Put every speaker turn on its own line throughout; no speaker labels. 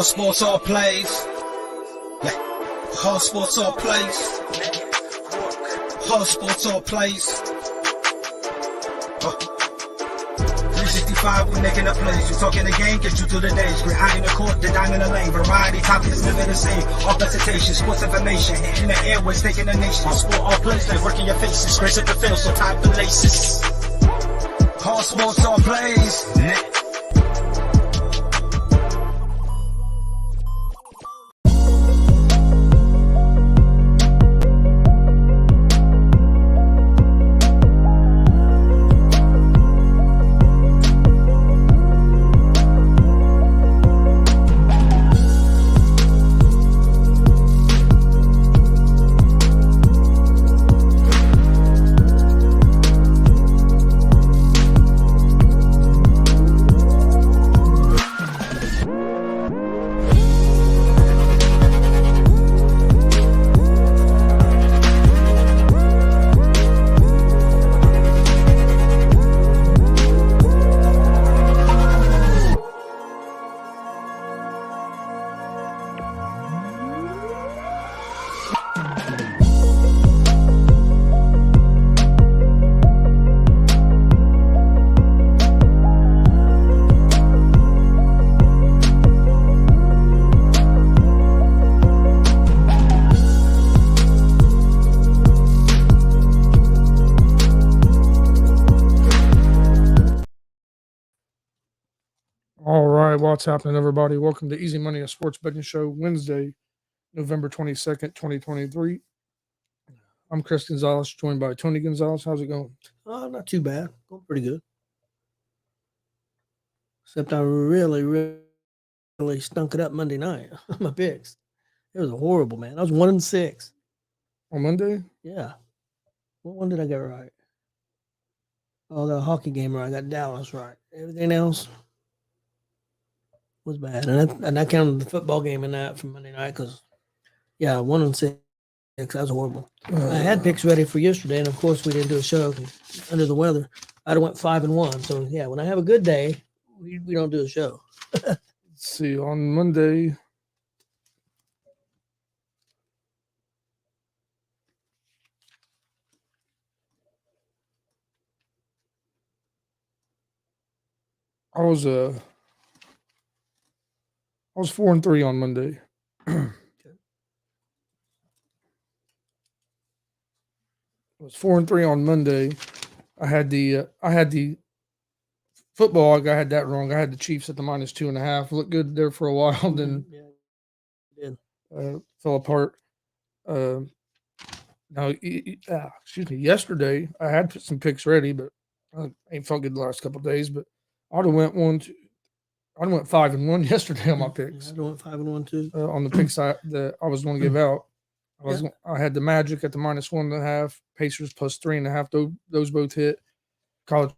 Hard sports all plays. Yeah. Hard sports all plays. Hard sports all plays. 365, we making a plays. You talking the game, get you through the days. We're high in the court, the dime in the lane. Variety topics, living the same. All presentation, sports information. In the airways, taking the nation. Hard sport all plays, like working your faces. Grace up the field, so tie the laces. Hard sports all plays.
All right, what's happening, everybody? Welcome to Easy Money, a sports betting show, Wednesday, November 22nd, 2023. I'm Chris Gonzalez, joined by Tony Gonzalez. How's it going?
Not too bad. Going pretty good. Except I really stunk it up Monday night. My picks. It was horrible, man. I was 1-6.
On Monday?
Yeah. What one did I get right? Oh, the hockey game right. I got Dallas right. Everything else was bad. And I counted the football game in that from Monday night because, 1-6. That was horrible. I had picks ready for yesterday, and of course we didn't do a show under the weather. I'd have went 5-1. So yeah, when I have a good day, we don't do a show.
Let's see. On Monday, I was 4-3 on Monday. I was 4-3 on Monday. I had the football. I had that wrong. I had the Chiefs at the -2.5. Looked good there for a while, then fell apart. Yesterday I had some picks ready, but I ain't felt good the last couple of days. But I'd have went 5-1 yesterday on my picks.
I'd have went 5-1 too.
On the picks that I was going to give out. I had the Magic at the -1.5, Pacers +3.5. Those both hit. College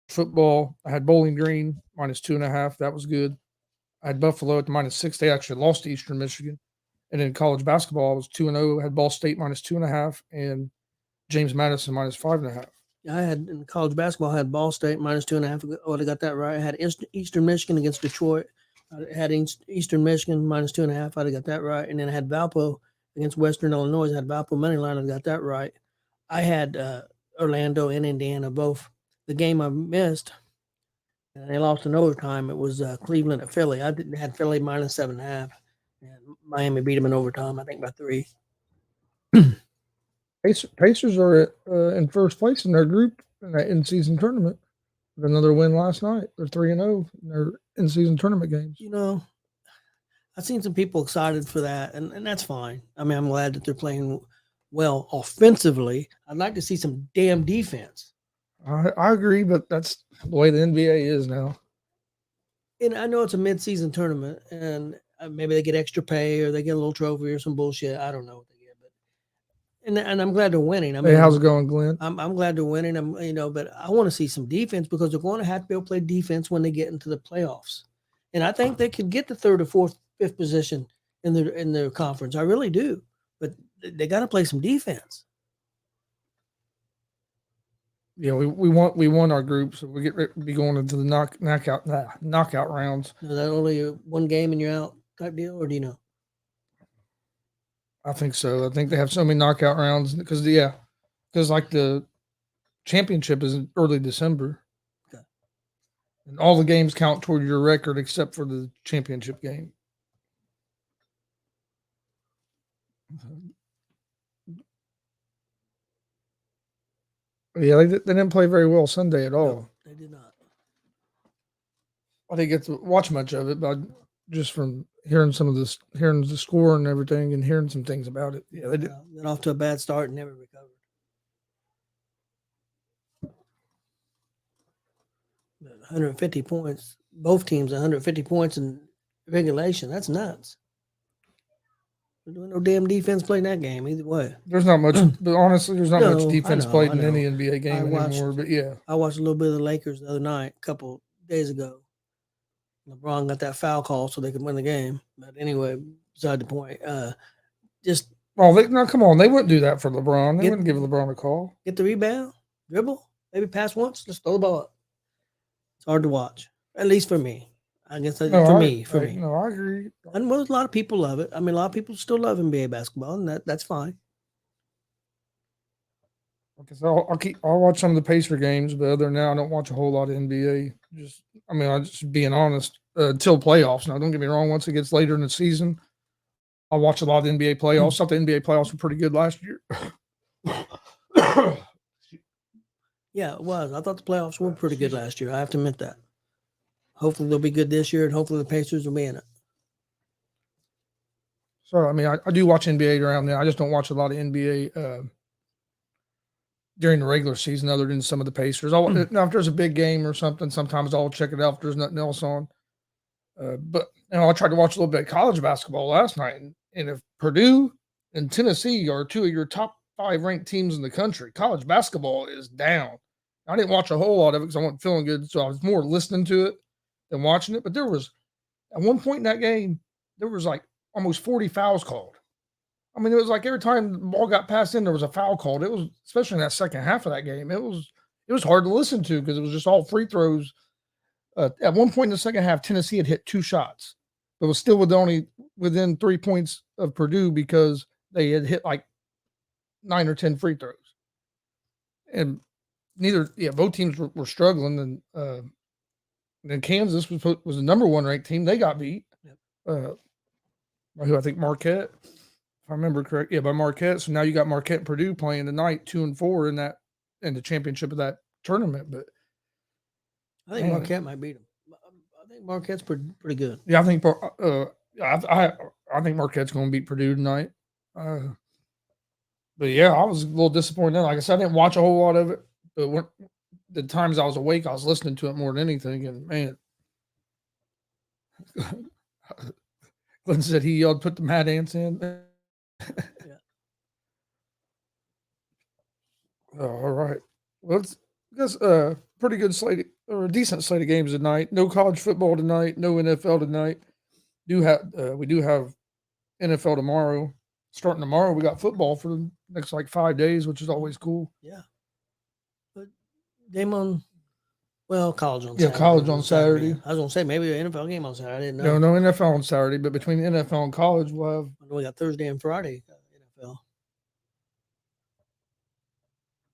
football, I had Bowling Green -2.5. That was good. I had Buffalo at the -6. They actually lost to Eastern Michigan. And in college basketball, I was 2-0. I had Ball State -2.5 and James Madison -5.5.
I had in college basketball. I had Ball State -2.5. Oh, I got that right. I had Eastern Michigan against Detroit. I had Eastern Michigan -2.5. I'd have got that right. And then I had Valpo against Western Illinois. I had Valpo money line. I got that right. I had Orlando and Indiana both. The game I missed, and they lost in overtime. It was Cleveland at Philly. I had Philly -7.5, and Miami beat them in overtime. I think by 3.
Pacers are in first place in their group in that in-season tournament. With another win last night. They're 3-0 in their in-season tournament games.
I've seen some people excited for that, and that's fine. I mean, I'm glad that they're playing well offensively. I'd like to see some damn defense.
I agree, but that's the way the NBA is now.
And I know it's a mid-season tournament, and maybe they get extra pay or they get a little trophy or some bullshit. I don't know what they get, but and I'm glad they're winning. I mean,
hey, how's it going, Glenn?
I'm glad they're winning. But I want to see some defense because they're going to have to be able to play defense when they get into the playoffs. And I think they could get the 3rd or 4th, 5th position in their conference. I really do, but they got to play some defense.
Yeah, we won our group, so we be going into the knockout rounds.
Is that only one game and you're out type deal, or do you know?
I think so. I think they have so many knockout rounds because like the championship is in early December,
Okay.
and all the games count toward your record except for the championship game. Yeah, they didn't play very well Sunday at all.
No, they did not.
I didn't get to watch much of it, but just from hearing hearing the score and everything, and hearing some things about it. Yeah, they did.
Got off to a bad start and never recovered. 150 points. Both teams 150 points in regulation. That's nuts. There's no damn defense playing that game either way.
There's not much, but honestly, there's not much defense played in any NBA game anymore. But yeah,
I watched a little bit of the Lakers the other night, a couple days ago. LeBron got that foul call so they could win the game. But anyway, beside the point.
Come on, they wouldn't do that for LeBron. They wouldn't give LeBron a call.
Get the rebound, dribble, maybe pass once, just throw the ball up. It's hard to watch, at least for me. I guess for me.
No, I agree.
And a lot of people love it. I mean, a lot of people still love NBA basketball, and that's fine.
Because I'll watch some of the Pacer games, but other than that, I don't watch a whole lot of NBA. I'm just being honest. Until playoffs. Now, don't get me wrong. Once it gets later in the season, I'll watch a lot of the NBA playoffs. I thought the NBA playoffs were pretty good last year.
Yeah, it was. I thought the playoffs were pretty good last year. I have to admit that. Hopefully they'll be good this year, and hopefully the Pacers will be in it.
So, I mean, I do watch NBA around there. I just don't watch a lot of NBA during the regular season other than some of the Pacers. Now, if there's a big game or something, sometimes I'll check it out if there's nothing else on. But I tried to watch a little bit of college basketball last night, and if Purdue and Tennessee are two of your top 5 ranked teams in the country, college basketball is down. I didn't watch a whole lot of it because I wasn't feeling good, so I was more listening to it than watching it. But there was, at one point in that game, there was like almost 40 fouls called. I mean, it was like every time the ball got passed in, there was a foul called. It was, especially in that second half of that game, it was hard to listen to because it was just all free throws. At one point in the second half, Tennessee had hit 2 shots, but was still within 3 points of Purdue because they had hit like 9 or 10 free throws. And both teams were struggling. And then Kansas was the number 1 ranked team. They got beat. Yep. Who I think Marquette, if I remember correct. Yeah, by Marquette. So now you got Marquette and Purdue playing tonight, 2 and 4 in the championship of that tournament. But
I think Marquette might beat them. I think Marquette's pretty good.
Yeah, I think I think Marquette's going to beat Purdue tonight. But yeah, I was a little disappointed. Like I said, I didn't watch a whole lot of it, but the times I was awake, I was listening to it more than anything. And man, Glenn said he yelled, "Put the Mad Ants in."
Yeah.
All right. Well, that's pretty good slate or a decent slate of games tonight. No college football tonight. No NFL tonight. We do have NFL tomorrow. Starting tomorrow, we got football for the next 5 days, which is always cool.
Yeah. But game on, college on Saturday.
Yeah, college on Saturday.
I was going to say maybe an NFL game on Saturday. I didn't know.
No NFL on Saturday, but between the NFL and college, we'll have.
I know we got Thursday and Friday NFL.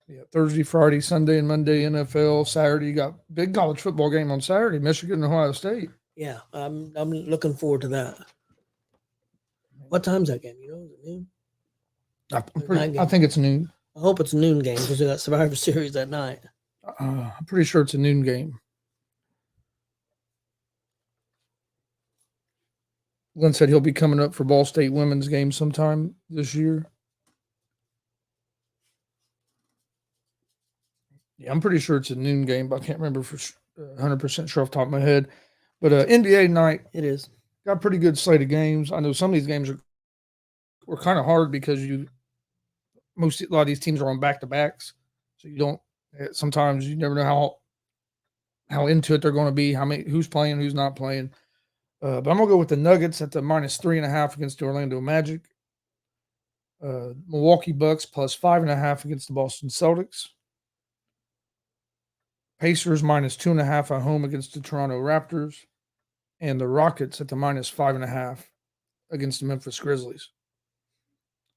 Yeah, Thursday, Friday, Sunday, and Monday NFL. Saturday, you got big college football game on Saturday, Michigan and Ohio State.
Yeah, I'm looking forward to that. What time's that game? You know, is it noon?
I think it's noon.
I hope it's a noon game because we got Survivor Series that night.
I'm pretty sure it's a noon game. Glenn said he'll be coming up for Ball State women's game sometime this year. Yeah, I'm pretty sure it's a noon game, but I can't remember for 100% sure off the top of my head. But NBA night,
it is.
Got a pretty good slate of games. I know some of these games were kind of hard because a lot of these teams are on back-to-backs. So sometimes you never know how into it they're going to be, who's playing, who's not playing. But I'm going to go with the Nuggets at the -3.5 against the Orlando Magic. Milwaukee Bucks +5.5 against the Boston Celtics. Pacers -2.5 at home against the Toronto Raptors, and the Rockets at the -5.5 against the Memphis Grizzlies.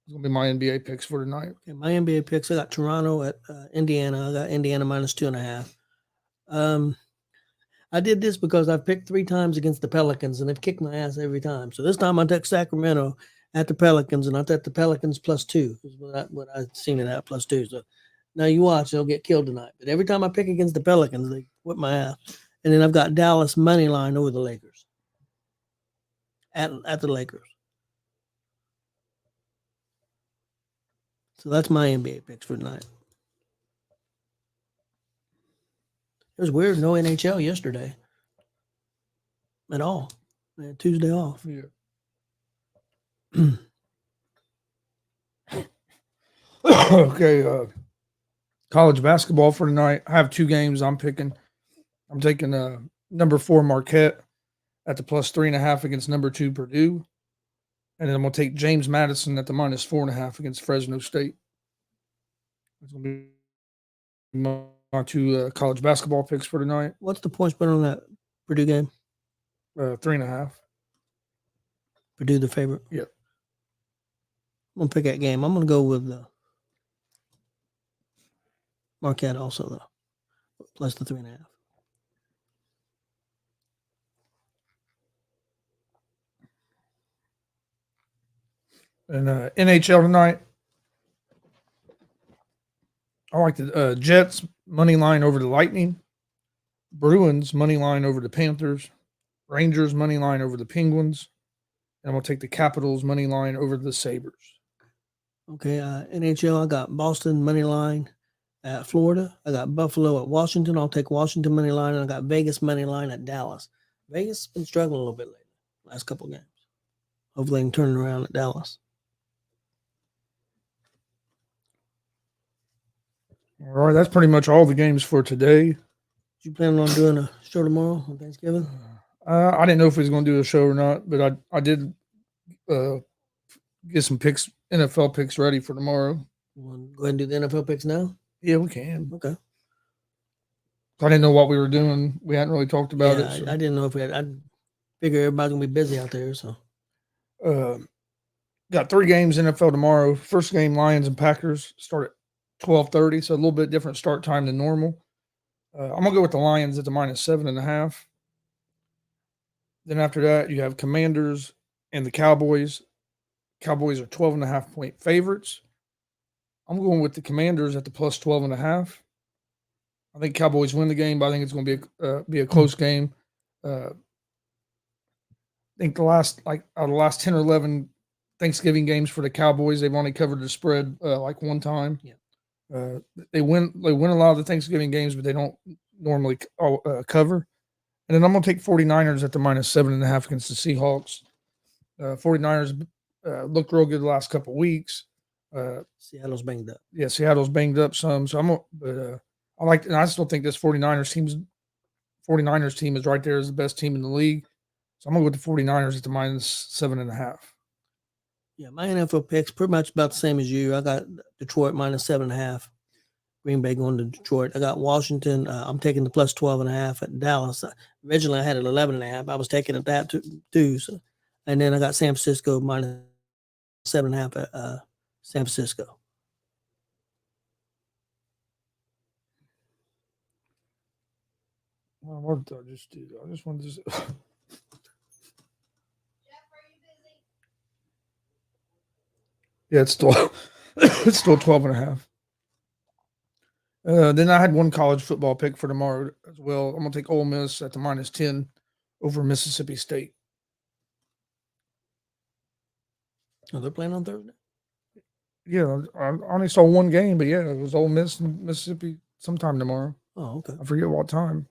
It's gonna be my NBA picks for tonight.
Okay, my NBA picks. I got Toronto at Indiana. I got Indiana -2.5. I did this because I've picked 3 times against the Pelicans, and they've kicked my ass every time. So this time I took Sacramento at the Pelicans, and I took the Pelicans +2. Is what I've seen it at +2. So now you watch, they'll get killed tonight. But every time I pick against the Pelicans, they whip my ass. And then I've got Dallas money line over the Lakers. At the Lakers. So that's my NBA picks for tonight. It was weird, no NHL yesterday at all. I had Tuesday off.
Yeah. Okay. College basketball for tonight. I have 2 games I'm picking. I'm taking number 4 Marquette at the +3.5 against number 2 Purdue. And then I'm going to take James Madison at the -4.5 against Fresno State. That's going to be my 2 college basketball picks for tonight.
What's the point spread on that Purdue game?
3.5.
Purdue the favorite?
Yep.
I'm going to pick that game. I'm going to go with Marquette also, though, plus the 3.5.
And NHL tonight, I like the Jets money line over the Lightning, Bruins money line over the Panthers, Rangers money line over the Penguins, and I'm going to take the Capitals money line over the Sabres.
Okay, NHL, I got Boston money line at Florida. I got Buffalo at Washington. I'll take Washington money line, and I got Vegas money line at Dallas. Vegas has been struggling a little bit lately, last couple of games. Hopefully they can turn it around at Dallas.
All right, that's pretty much all the games for today.
You planning on doing a show tomorrow on Thanksgiving?
I didn't know if we was going to do a show or not, but I did get some picks, NFL picks ready for tomorrow.
You want to go ahead and do the NFL picks now?
Yeah, we can.
Okay.
I didn't know what we were doing. We hadn't really talked about it.
So. I didn't know if we had. I figure everybody's going to be busy out there, so.
Got 3 games NFL tomorrow. First game, Lions and Packers, start at 12:30, so a little bit different start time than normal. I'm going to go with the Lions at the -7.5. Then after that, you have Commanders and the Cowboys. Cowboys are 12.5 point favorites. I'm going with the Commanders at the +12.5. I think Cowboys win the game, but I think it's going to be a close game. I think the last 10 or 11 Thanksgiving games for the Cowboys, they've only covered the spread like one time.
Yeah.
They win a lot of the Thanksgiving games, but they don't normally cover. And then I'm going to take 49ers at the -7.5 against the Seahawks. 49ers looked real good the last couple of weeks.
Seattle's banged up.
Yeah, Seattle's banged up some. So I still think this 49ers team is right there as the best team in the league. So I'm going to go with the 49ers at the -7.5.
Yeah, my NFL picks pretty much about the same as you. I got Detroit -7.5. Green Bay going to Detroit. I got Washington. I'm taking the +12.5 at Dallas. Originally, I had it 11.5. I was taking it that too. So, and then I got San Francisco -7.5 at San Francisco.
Well, what did I just do? I just wanted to. Yeah, it's still 12.5. Then I had one college football pick for tomorrow as well. I'm gonna take Ole Miss at the -10 over Mississippi State.
Oh, they're playing on Thursday?
Yeah, I only saw one game, but yeah, it was Ole Miss and Mississippi sometime tomorrow.
Oh, okay.
I forget what time.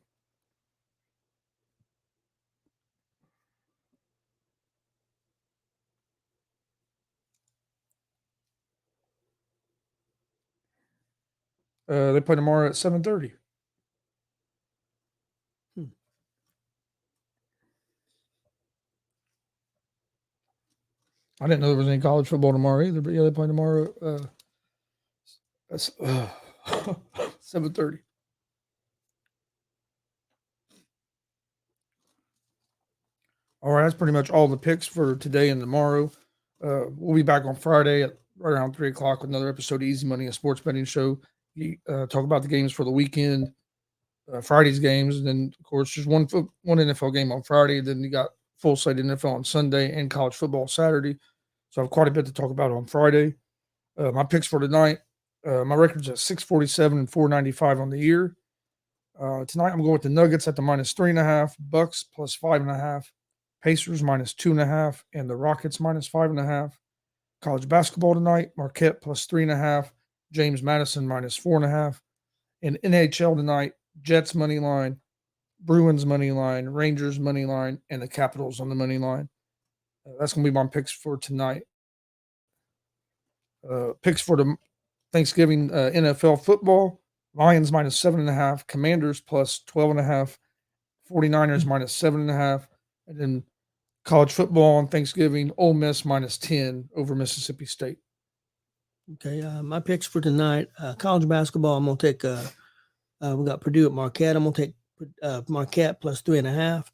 They play tomorrow at 7:30. I didn't know there was any college football tomorrow either, but yeah, they play tomorrow. That's 7:30. All right, that's pretty much all the picks for today and tomorrow. We'll be back on Friday at right around 3 o'clock with another episode of Easy Money, a sports betting show. Talk about the games for the weekend, Friday's games, and then of course just one NFL game on Friday. Then you got full slate NFL on Sunday and college football Saturday. So I have quite a bit to talk about on Friday. My picks for tonight, my record's at 647 and 495 on the year. Tonight I'm going with the Nuggets at the -3.5, Bucks +5.5, Pacers -2.5, and the Rockets -5.5. College basketball tonight, Marquette +3.5, James Madison -4.5. And NHL tonight, Jets money line, Bruins money line, Rangers money line, and the Capitals on the money line. That's going to be my picks for tonight. Picks for the Thanksgiving NFL football, Lions -7.5, Commanders +12.5, 49ers -7.5, and then college football on Thanksgiving, Ole Miss -10 over Mississippi State.
Okay, my picks for tonight, college basketball, I'm going to take, we got Purdue at Marquette. I'm going to take Marquette +3.5.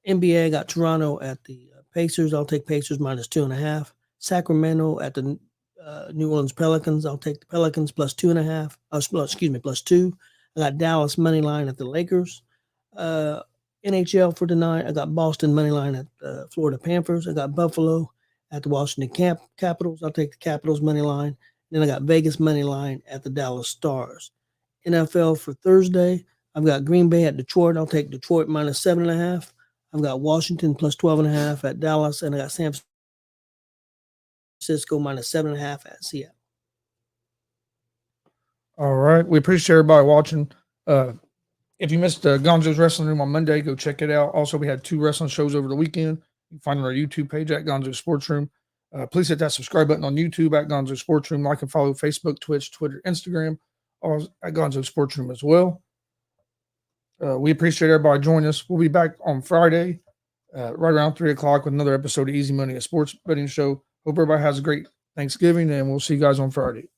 NBA, I got Toronto at the Pacers. I'll take Pacers -2.5. Sacramento at the New Orleans Pelicans. I'll take the Pelicans +2.5. +2. I got Dallas money line at the Lakers. NHL for tonight, I got Boston money line at the Florida Panthers. I got Buffalo at the Washington Capitals. I'll take the Capitals money line. Then I got Vegas money line at the Dallas Stars. NFL for Thursday, I've got Green Bay at Detroit. I'll take Detroit -7.5. I've got Washington +12.5 at Dallas, and I got San Francisco -7.5 at Seattle.
All right. We appreciate everybody watching. If you missed Gonzo's Wrestling Room on Monday, go check it out. Also, we had 2 wrestling shows over the weekend. You can find it on our YouTube page at Gonzo Sports Room. Please hit that subscribe button on YouTube at Gonzo Sports Room. Like and follow Facebook, Twitch, Twitter, Instagram, all at Gonzo Sports Room as well. We appreciate everybody joining us. We'll be back on Friday right around 3 o'clock with another episode of Easy Money, a sports betting show. Hope everybody has a great Thanksgiving, and we'll see you guys on Friday.